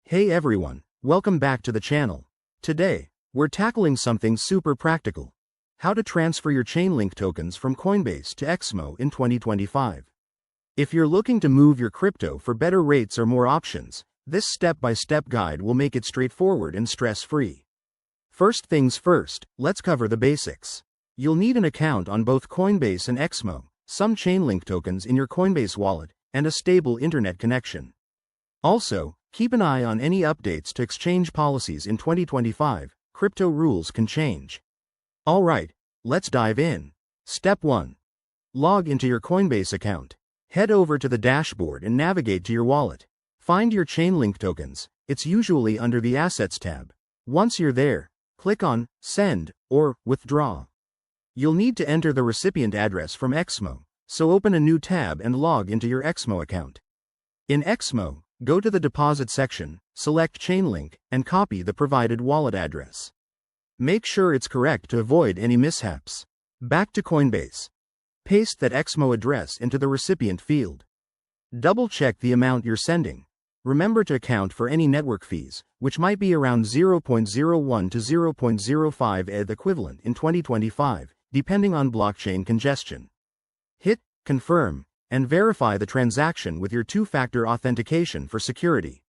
Hey everyone, welcome back to the channel. Today, we're tackling something super practical. How to transfer your Chainlink tokens from Coinbase to XMO in 2025. If you're looking to move your crypto for better rates or more options, this step-by-step guide will make it straightforward and stress-free. First things first, let's cover the basics. You'll need an account on both Coinbase and XMO, some Chainlink tokens in your Coinbase wallet, and a stable internet connection. Also, keep an eye on any updates to exchange policies in 2025, crypto rules can change. Alright, let's dive in. Step 1. Log into your Coinbase account. Head over to the dashboard and navigate to your wallet. Find your Chainlink tokens, it's usually under the Assets tab. Once you're there, click on Send or Withdraw. You'll need to enter the recipient address from XMO, so open a new tab and log into your XMO account. In XMO, go to the Deposit section, select Chainlink, and copy the provided wallet address. Make sure it's correct to avoid any mishaps. Back to Coinbase. Paste that XMO address into the recipient field. Double-check the amount you're sending. Remember to account for any network fees, which might be around 0.01 to 0.05 ETH equivalent in 2025, depending on blockchain congestion. Hit Confirm and verify the transaction with your two-factor authentication for security.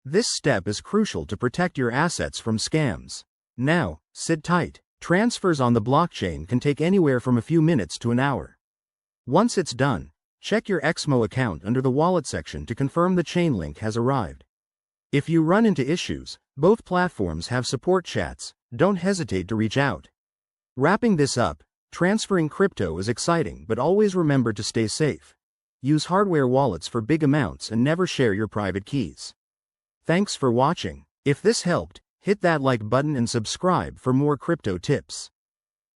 This step is crucial to protect your assets from scams. Now, sit tight. Transfers on the blockchain can take anywhere from a few minutes to an hour. Once it's done, check your XMO account under the Wallet section to confirm the Chainlink has arrived. If you run into issues, both platforms have support chats, don't hesitate to reach out. Wrapping this up, transferring crypto is exciting, but always remember to stay safe. Use hardware wallets for big amounts and never share your private keys. Thanks for watching. If this helped, hit that like button and subscribe for more crypto tips.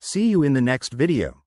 See you in the next video.